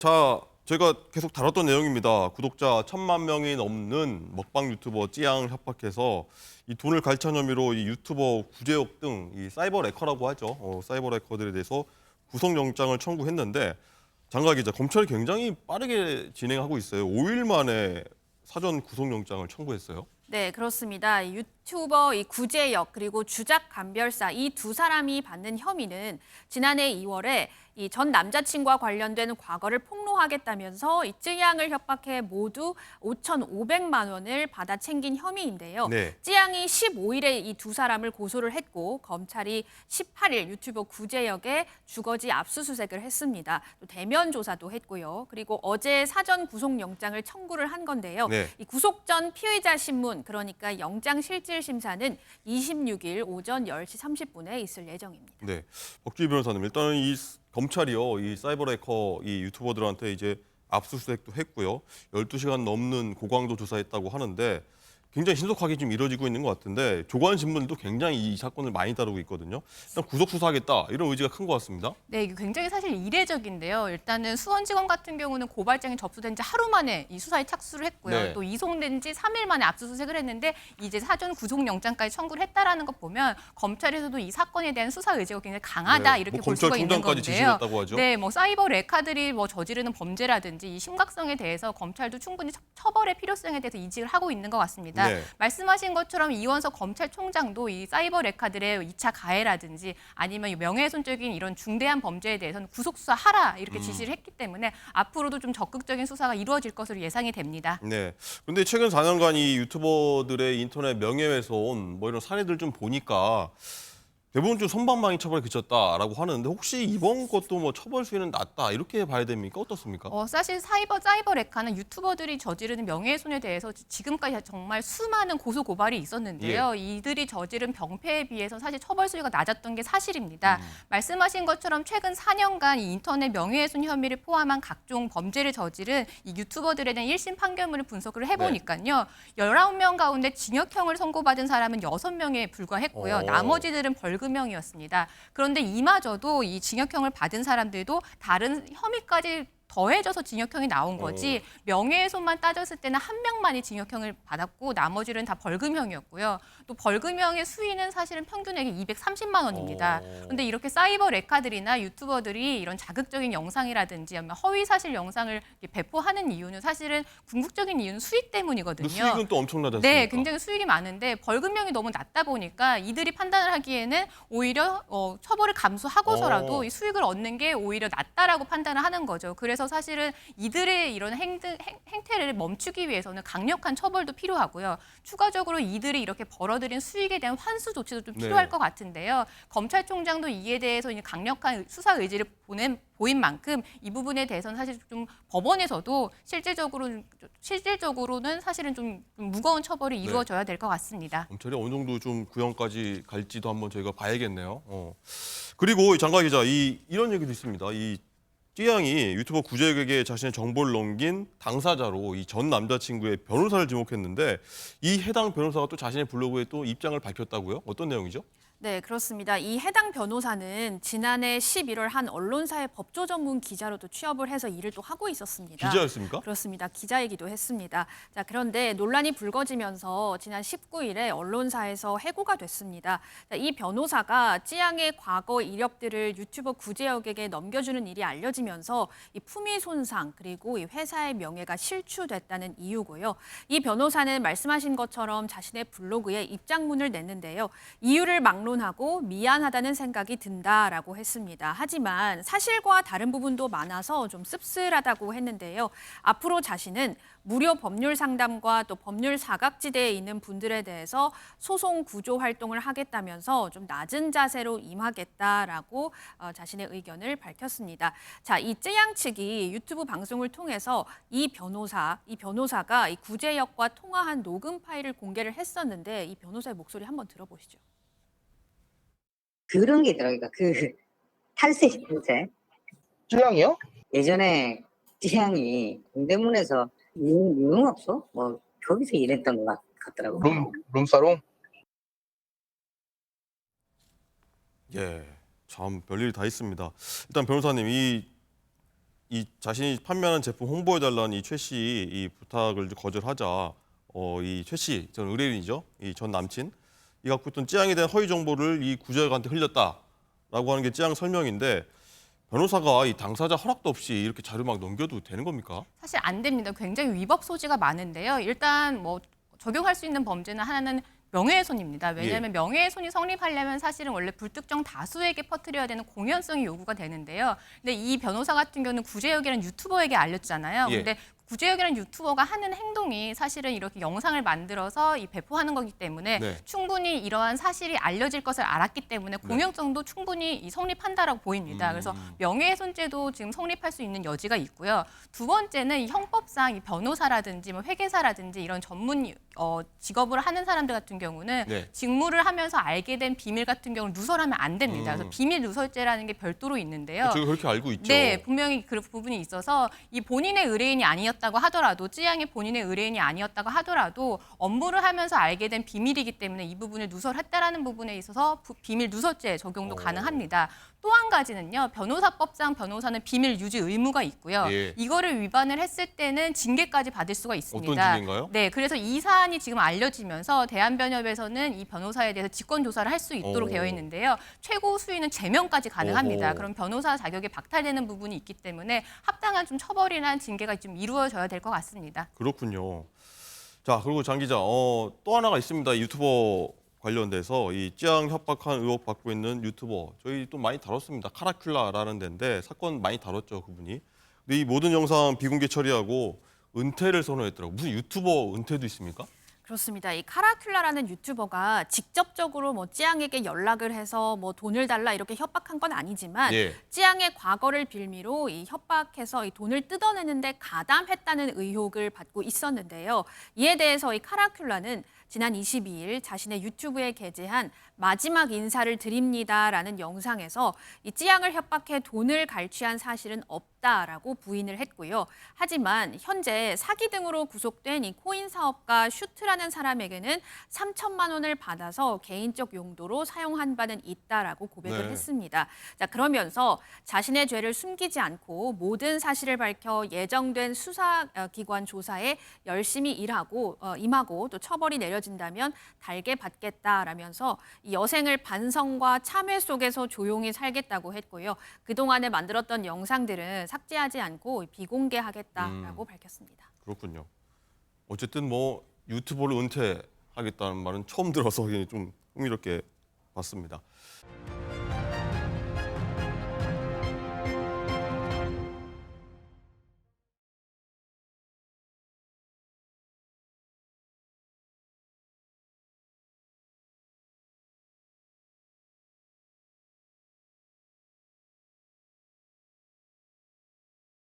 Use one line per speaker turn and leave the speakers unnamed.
저희가 계속 다뤘던 내용입니다. 구독자 1,000만 명이 넘는 먹방 유튜버 찌양을 협박해서 이 돈을 갈취한 혐의로 이 유튜버 구제혁 등 이 사이버 레커라고 하죠. 사이버 레커들에 대해서 구속영장을 청구했는데 장가 기자, 검찰이 굉장히 빠르게 진행하고 있어요. 5일 만에 사전 구속영장을 청구했어요.
네, 그렇습니다. 유튜버 이 구제혁 그리고 주작 감별사 이 두 사람이 받는 혐의는 지난해 2월에 이 전 남자친구와 관련된 과거를 폭로하겠다면서 이 쯔양을 협박해 모두 5,500만 원을 받아 챙긴 혐의인데요.
네.
쯔양이 15일에 이 두 사람을 고소를 했고 검찰이 18일 유튜버 구제혁의 주거지 압수수색을 했습니다. 또 대면 조사도 했고요. 그리고 어제 사전 구속영장을 청구를 한 건데요.
네.
이 구속 전 피의자 신문, 그러니까 영장 실질 심사는 26일 오전 10시 30분에 있을 예정입니다.
네, 박주희 변호사님, 일단은 이 검찰이요, 이 사이버 레커 이 유튜버들한테 이제 압수수색도 했고요, 12시간 넘는 고강도 조사했다고 하는데 굉장히 신속하게 좀 이루어지고 있는 것 같은데 조간신문도 굉장히 이 사건을 많이 다루고 있거든요. 일단 구속 수사하겠다 이런 의지가 큰 것 같습니다.
네, 이게 굉장히 사실 이례적인데요. 일단은 수원지검 같은 경우는 고발장이 접수된 지 하루 만에 이 수사에 착수를 했고요.
네.
또 이송된 지 3일 만에 압수수색을 했는데 이제 사전 구속영장까지 청구를 했다라는 것 보면 검찰에서도 이 사건에 대한 수사 의지가 굉장히 강하다
네,
이렇게
뭐
볼 수가 있는
검찰총장까지 지시를
건데요.
했다고 하죠.
네, 뭐 사이버 레카들이 뭐 저지르는 범죄라든지 이 심각성에 대해서 검찰도 충분히 처벌의 필요성에 대해서 인식을 하고 있는 것 같습니다.
네.
말씀하신 것처럼 이원석 검찰총장도 이 사이버 레카들의 2차 가해라든지 아니면 명예훼손적인 이런 중대한 범죄에 대해서는 구속 수사하라 이렇게 지시를 했기 때문에 앞으로도 좀 적극적인 수사가 이루어질 것으로 예상이 됩니다.
네. 근데 최근 4년간 이 유튜버들의 인터넷 명예훼손 뭐 이런 사례들 좀 보니까 대부분 좀 솜방망이 처벌에 그쳤다라고 하는데 혹시 이번 것도 뭐 처벌 수위는 낮다 이렇게 봐야 됩니까? 어떻습니까?
사실 사이버 레카는 유튜버들이 저지르는 명예훼손에 대해서 지금까지 정말 수많은 고소 고발이 있었는데요. 이들이 저지른 병폐에 비해서 사실 처벌 수위가 낮았던 게 사실입니다. 말씀하신 것처럼 최근 4년간 이 인터넷 명예훼손 혐의를 포함한 각종 범죄를 저지른 이 유튜버들에 대한 1심 판결문을 분석을 해보니까요. 19명 가운데 징역형을 선고받은 사람은 6명에 불과했고요. 나머지들은 벌금형이었습니다. 그런데 이마저도 이 징역형을 받은 사람들도 다른 혐의까지 더해져서 징역형이 나온 거지 명예훼손만 따졌을 때는 한 명만이 징역형을 받았고 나머지는 다 벌금형이었고요. 또 벌금형의 수위는 사실은 평균액이 230만 원입니다. 그런데 이렇게 사이버 레카들이나 유튜버들이 이런 자극적인 영상이라든지 아니면 허위 사실 영상을 배포하는 이유는 사실은 궁극적인 이유는 수익 때문이거든요.
수익은 또 엄청나지 않습니까?
네, 굉장히 수익이 많은데 벌금형이 너무 낮다 보니까 이들이 판단을 하기에는 오히려 처벌을 감수하고서라도 이 수익을 얻는 게 오히려 낫다라고 판단을 하는 거죠. 그래서 사실은 이들의 이런 행태를 멈추기 위해서는 강력한 처벌도 필요하고요. 추가적으로 이들이 이렇게 벌어들인 수익에 대한 환수 조치도 좀 필요할 것 같은데요. 검찰총장도 이에 대해서 이제 강력한 수사 의지를 보인 만큼 이 부분에 대해서는 사실 좀 법원에서도 실질적으로는 사실은 좀 무거운 처벌이 이루어져야 될 것 같습니다.
검찰이 어느 정도 좀 구형까지 갈지도 한번 저희가 봐야겠네요. 그리고 장가 기자, 이런 얘기도 있습니다. 이 찌양이 유튜버 구제혁에게 자신의 정보를 넘긴 당사자로 이 전 남자친구의 변호사를 지목했는데 이 해당 변호사가 또 자신의 블로그에 또 입장을 밝혔다고요? 어떤 내용이죠?
네, 그렇습니다. 이 해당 변호사는 지난해 11월 한 언론사의 법조 전문 기자로도 취업을 해서 일을 또 하고 있었습니다.
기자였습니까?
그렇습니다. 기자이기도 했습니다. 자, 그런데 논란이 불거지면서 지난 19일에 언론사에서 해고가 됐습니다. 자, 이 변호사가 찌양의 과거 이력들을 유튜버 구제혁에게 넘겨주는 일이 알려지면서 이 품위 손상 그리고 이 회사의 명예가 실추됐다는 이유고요. 이 변호사는 말씀하신 것처럼 자신의 블로그에 입장문을 냈는데요. 이유를 막론하고 미안하다는 생각이 든다라고 했습니다. 하지만 사실과 다른 부분도 많아서 좀 씁쓸하다고 했는데요. 앞으로 자신은 무료 법률 상담과 또 법률 사각지대에 있는 분들에 대해서 소송 구조 활동을 하겠다면서 좀 낮은 자세로 임하겠다라고 자신의 의견을 밝혔습니다. 자, 이 쯔양 측이 유튜브 방송을 통해서 이 변호사가 이 구제혁과 통화한 녹음 파일을 공개를 했었는데 이 변호사의 목소리 한번 들어보시죠.
그런 게 있더라고요. 그 탈세 신세.
쯔양이요?
예전에 찌양이 동대문에서 유흥업소 뭐 거기서 일했던 것 같더라고요.
룸사롱?
예, 참 별일이 다 있습니다. 일단 변호사님, 이 이 자신이 판매하는 제품 홍보해달라는 이 최 씨 이 부탁을 이제 거절하자 이 최 씨 전 의뢰인이죠. 이 전 남친 이 갖고 있던 찌양에 대한 허위 정보를 이 구제역한테 흘렸다라고 하는 게 찌양 설명인데 변호사가 이 당사자 허락도 없이 이렇게 자료 막 넘겨도 되는 겁니까?
사실 안 됩니다. 굉장히 위법 소지가 많은데요. 일단 뭐 적용할 수 있는 범죄는 하나는 명예훼손입니다. 왜냐하면 명예훼손이 성립하려면 사실은 원래 불특정 다수에게 퍼뜨려야 되는 공연성이 요구가 되는데요. 근데 이 변호사 같은 경우는 구제역이라는 유튜버에게 알렸잖아요.
예.
근데 구제역이라는 유튜버가 하는 행동이 사실은 이렇게 영상을 만들어서 이 배포하는 거기 때문에
네.
충분히 이러한 사실이 알려질 것을 알았기 때문에 공연성도 충분히 이 성립한다라고 보입니다. 그래서 명예훼손죄도 지금 성립할 수 있는 여지가 있고요. 두 번째는 이 형법상 이 변호사라든지 뭐 회계사라든지 이런 전문 직업을 하는 사람들 같은 경우는
네.
직무를 하면서 알게 된 비밀 같은 경우는 누설하면 안 됩니다. 그래서 비밀 누설죄라는 게 별도로 있는데요.
제가 그렇게 알고 있죠.
네, 분명히 그 부분이 있어서 이 본인의 의뢰인이 아니었다고 하더라도 찌양의 본인의 의뢰인이 아니었다고 하더라도 업무를 하면서 알게 된 비밀이기 때문에 이 부분을 누설했다라는 부분에 있어서 비밀 누설죄 적용도 가능합니다. 또 한 가지는요. 변호사법상 변호사는 비밀 유지 의무가 있고요.
예.
이거를 위반을 했을 때는 징계까지 받을 수가 있습니다.
어떤 징계인가요?
네, 그래서 이 사안이 지금 알려지면서 대한변협에서는 이 변호사에 대해서 직권 조사를 할 수 있도록 되어 있는데요. 최고 수위는 제명까지 가능합니다.
오호.
그럼 변호사 자격이 박탈되는 부분이 있기 때문에 합당한 좀 처벌이나 징계가 좀 이루어져야 될 것 같습니다.
그렇군요. 자, 그리고 장 기자, 또 하나가 있습니다. 유튜버 관련돼서 이 찌양 협박한 의혹 받고 있는 유튜버 저희 또 많이 다뤘습니다. 카라큘라라는 데인데 사건 많이 다뤘죠, 그분이. 근데 이 모든 영상 비공개 처리하고 은퇴를 선언했더라고요. 무슨 유튜버 은퇴도 있습니까?
그렇습니다. 이 카라큘라라는 유튜버가 직접적으로 뭐 찌양에게 연락을 해서 뭐 돈을 달라 이렇게 협박한 건 아니지만
예.
찌양의 과거를 빌미로 이 협박해서 이 돈을 뜯어내는데 가담했다는 의혹을 받고 있었는데요. 이에 대해서 이 카라큘라는 지난 22일 자신의 유튜브에 게재한 마지막 인사를 드립니다라는 영상에서 이 찌양을 협박해 돈을 갈취한 사실은 없다라고 부인을 했고요. 하지만 현재 사기 등으로 구속된 이 코인 사업가 슈트라는 사람에게는 3천만 원을 받아서 개인적 용도로 사용한 바는 있다라고 고백을
네.
했습니다. 자, 그러면서 자신의 죄를 숨기지 않고 모든 사실을 밝혀 예정된 수사기관 조사에 열심히 임하고 또 처벌이 내려진다면 달게 받겠다라면서 이 여생을 반성과 참회 속에서 조용히 살겠다고 했고요. 그동안에 만들었던 영상들은 삭제하지 않고 비공개하겠다라고 밝혔습니다.
그렇군요. 어쨌든 뭐 유튜버를 은퇴하겠다는 말은 처음 들어서 좀 흥미롭게 봤습니다.